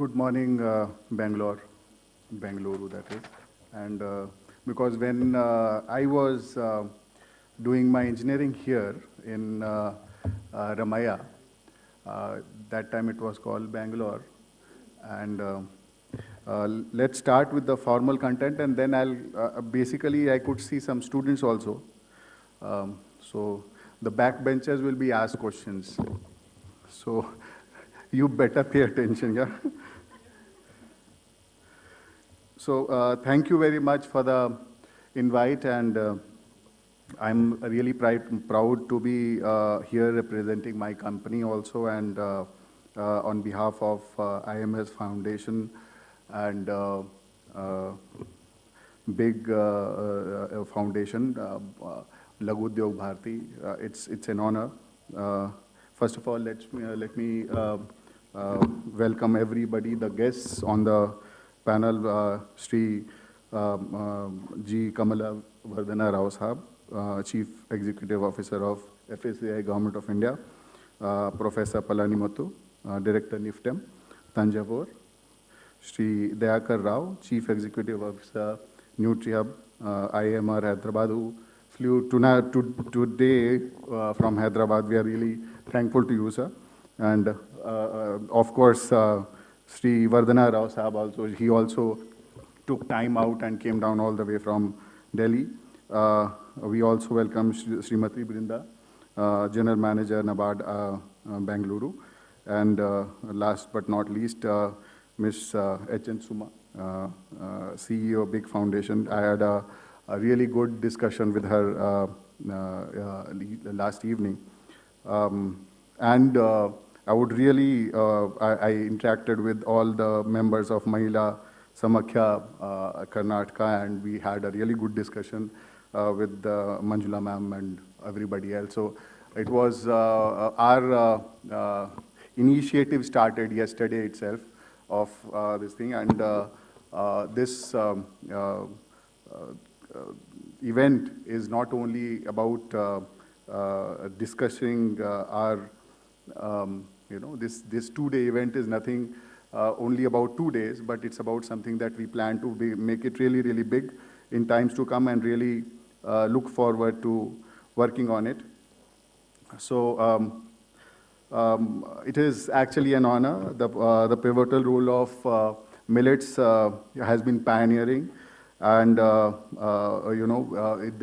Good morning, Bangalore, that is. And because when I was doing my engineering here in Ramaya, that time it was called Bangalore. And let's start with the formal content, and then basically I could see some students also. So the backbenchers will be asked questions. So you better pay attention, yeah? So thank you very much for the invite, and I'm really proud to be here representing my company also, and on behalf of IMS Foundation and big foundation, Laghu Udyog Bharati. It's an honor. First of all, let me welcome everybody, the guests on the panel, Sri G. Kamala Vardhana Rao Sahab, Chief Executive Officer of FSCI Government of India, Professor Palani Mathu, Director NIFTEM, Tanjavur, Sri Dayakar Rao, Chief Executive Officer, NutriHub, IMR Hyderabad, who flew today from Hyderabad. We are really thankful to you, sir. And of course, Sri Vardhana Rao Sahab also, he also took time out and came down all the way from Delhi. We also welcome Srimati Brinda, General Manager, NABARD, Bengaluru. And last but not least, Ms. H.N. Suma, CEO of Big Foundation. I had a really good discussion with her last evening. I would really, I interacted with all the members of Mahila Samakhya Karnataka, and we had a really good discussion with Manjula ma'am and everybody else. So it was our initiative started yesterday itself of this thing, and this event is not only about discussing our this two-day event is nothing only about 2 days, but it's about something that we plan to make it really, really big in times to come, and really look forward to working on it. So it is actually an honor. The pivotal role of millets has been pioneering, and there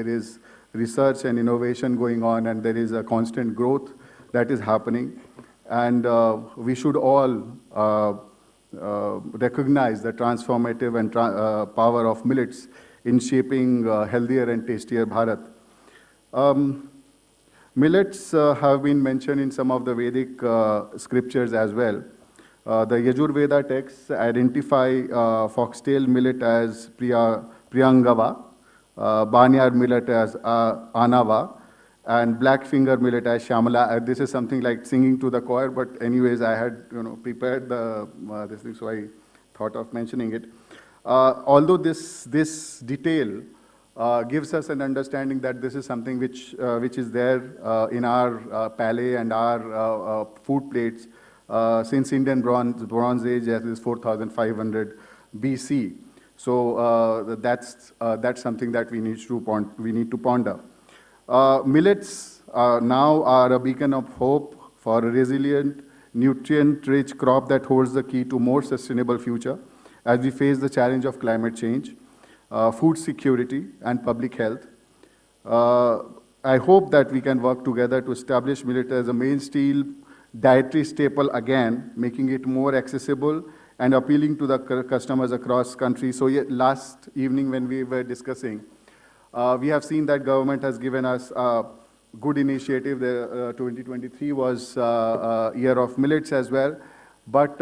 is research and innovation going on, and there is a constant growth that is happening. And we should all recognize the transformative and power of millets in shaping healthier and tastier Bharat. Millets have been mentioned in some of the Vedic scriptures as well. The Yajurveda texts identify foxtail millet as Priyangava, barnyard millet as Anava, and black finger millet as Shamala. This is something like singing to the choir, but anyways, I had prepared this thing, so I thought of mentioning it. Although this detail gives us an understanding that this is something which is there in our palate and our food plates since Indian Bronze Age, as is 4,500 BC. So that's something that we need to ponder. Millets now are a beacon of hope for a resilient, nutrient-rich crop that holds the key to more sustainable future as we face the challenge of climate change, food security, and public health. I hope that we can work together to establish millet as a mainstream dietary staple again, making it more accessible and appealing to the customers across country. So last evening when we were discussing, we have seen that government has given us a good initiative. 2023 was year of millets as well. But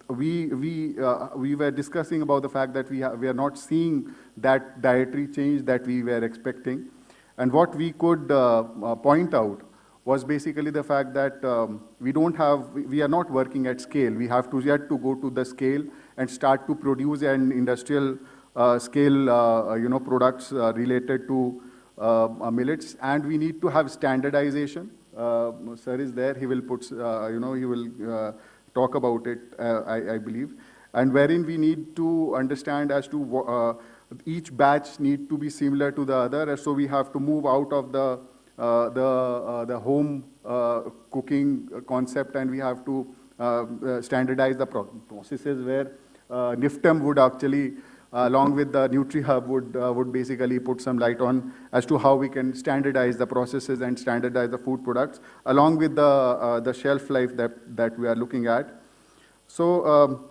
we were discussing about the fact that we are not seeing that dietary change that we were expecting. And what we could point out was basically the fact that we are not working at scale. We have to yet to go to the scale and start to produce an industrial scale, products related to millets, and we need to have standardization. Sir is there. He will put, he will talk about it, I believe, and wherein we need to understand as to each batch need to be similar to the other, so we have to move out of the home cooking concept, and we have to standardize the processes where NIFTEM would actually, along with the NutriHub, would basically put some light on as to how we can standardize the processes and standardize the food products, along with the shelf life that we are looking at. So,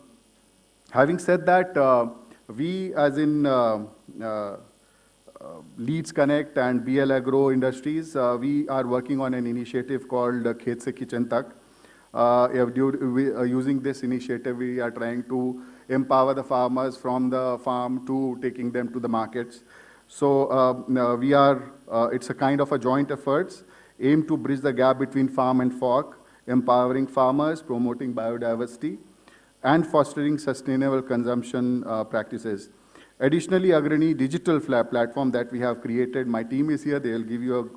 having said that, we as in Leeds Connect and BL Agro Industries, we are working on an initiative called Khet Se Kitchen Tak. Using this initiative, we are trying to empower the farmers from the farm to taking them to the markets. So it's a kind of a joint efforts aimed to bridge the gap between farm and fork, empowering farmers, promoting biodiversity, and fostering sustainable consumption practices. Additionally, Agrani digital platform that we have created, my team is here, they'll give you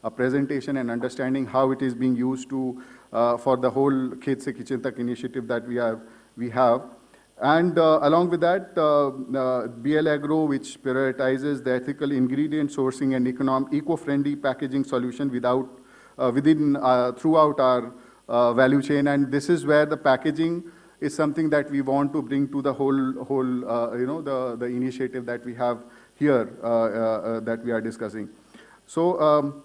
a presentation and understanding how it is being used to, for the whole Khet Se Kitchen Tak initiative that we have. And along with that, BL Agro, which prioritizes the ethical ingredient sourcing and eco-friendly packaging solution throughout our value chain. And this is where the packaging is something that we want to bring to the whole the initiative that we have here that we are discussing. So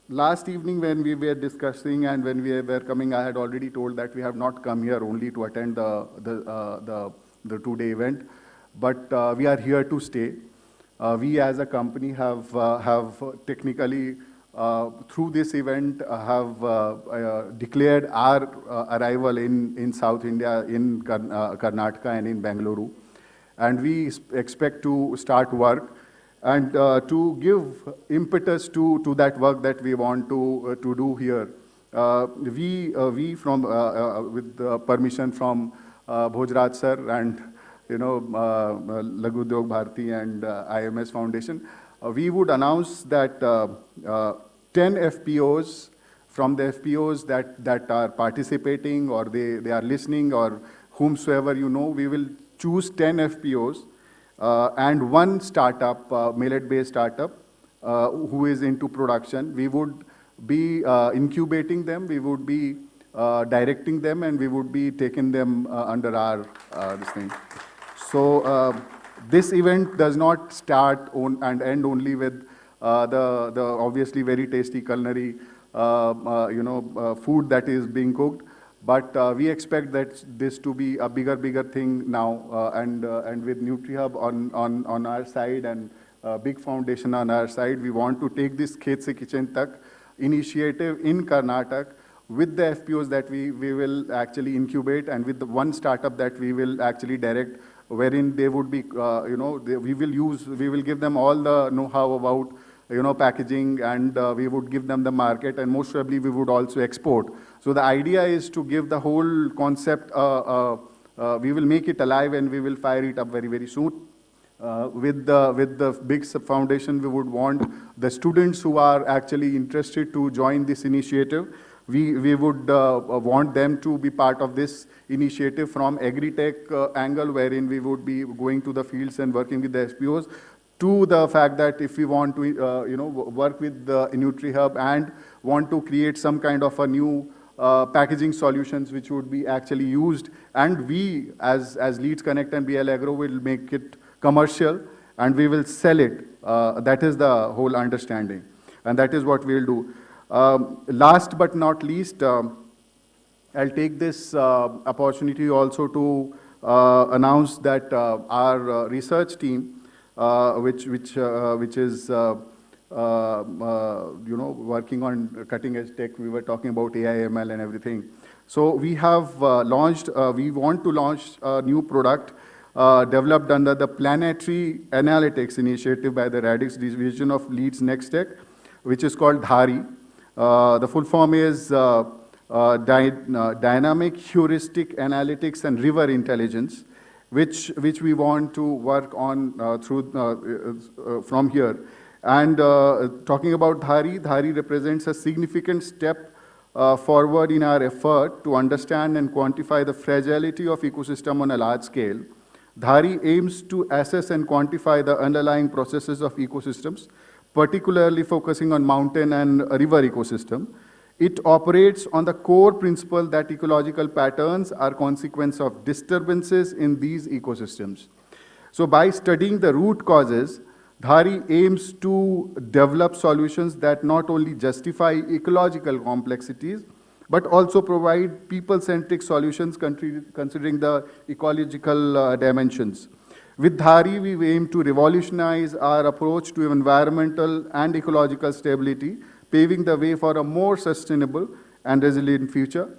last evening when we were discussing and when we were coming, I had already told that we have not come here only to attend the 2-day event, but we are here to stay. We as a company have technically through this event have declared our arrival in South India, in Karnataka and in Bengaluru. And we expect to start work and to give impetus to that work that we want to do here. We from, with permission from Bhojraj sir and Laghu Udyog Bharati and IMS Foundation, we would announce that 10 FPOs, from the FPOs that are participating or they are listening or whomsoever we will choose 10 FPOs and one startup, millet-based startup, who is into production. We would be incubating them, we would be directing them, and we would be taking them under our this thing. So this event does not start and end only with the obviously very tasty culinary food that is being cooked, but we expect that this to be a bigger thing now, and with NutriHub on our side and big foundation on our side, we want to take this Khet Se Kitchen Tak initiative in Karnataka with the FPOs that we will actually incubate, and with the one startup that we will actually direct, wherein they would be, we will give them all the know-how about, packaging, and we would give them the market, and most probably we would also export. So the idea is to give the whole concept, we will make it alive and we will fire it up very soon. With the big foundation, we would want the students who are actually interested to join this initiative. We would want them to be part of this initiative from agri-tech angle, wherein we would be going to the fields and working with the SPOs, to the fact that if we want to work with the NutriHub and want to create some kind of a new packaging solutions which would be actually used, and we as Leeds Connect and BL Agro will make it commercial and we will sell it. That is the whole understanding, and that is what we'll do. Last but not least, I'll take this opportunity also to announce that our research team, which is working on cutting edge tech. We were talking about AI, ML, and everything. So we have launched. We want to launch a new product developed under the Planetary Analytics Initiative by the Radix Division of Leeds Next Tech, which is called DHARI. The full form is Dynamic Heuristic Analytics and River Intelligence, which we want to work on from here. And talking about DHARI represents a significant step forward in our effort to understand and quantify the fragility of ecosystem on a large scale, Dhari aims to assess and quantify the underlying processes of ecosystems, particularly focusing on mountain and river ecosystem. It operates on the core principle that ecological patterns are consequence of disturbances in these ecosystems. So by studying the root causes, Dhari aims to develop solutions that not only justify ecological complexities, but also provide people-centric solutions considering the ecological dimensions. With Dhari, we aim to revolutionize our approach to environmental and ecological stability, paving the way for a more sustainable and resilient future.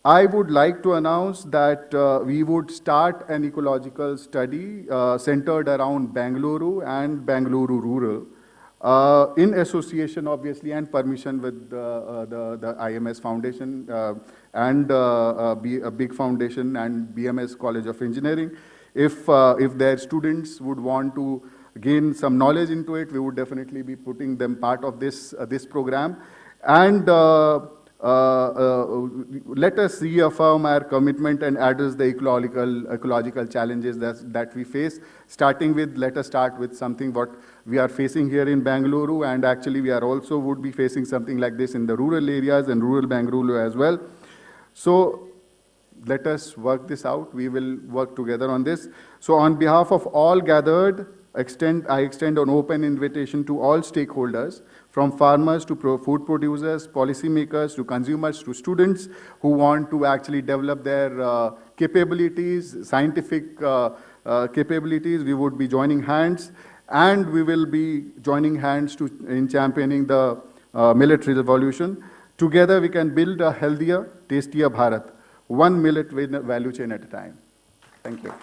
I would like to announce that we would start an ecological study centered around Bengaluru and Bengaluru Rural, in association, obviously, and permission with the IMS Foundation and a big foundation and BMS College of Engineering. If their students would want to gain some knowledge into it, we would definitely be putting them part of this program. And let us reaffirm our commitment and address the ecological challenges that we face. Let us start with something what we are facing here in Bengaluru, and actually we are also would be facing something like this in the rural areas and rural Bengaluru as well. So let us work this out. We will work together on this. So on behalf of all gathered, I extend an open invitation to all stakeholders, from farmers to food producers, policymakers, to consumers, to students who want to actually develop their capabilities, scientific capabilities. We would be joining hands, and we will be joining hands in championing the millet revolution. Together we can build a healthier, tastier Bharat, one millet value chain at a time. Thank you.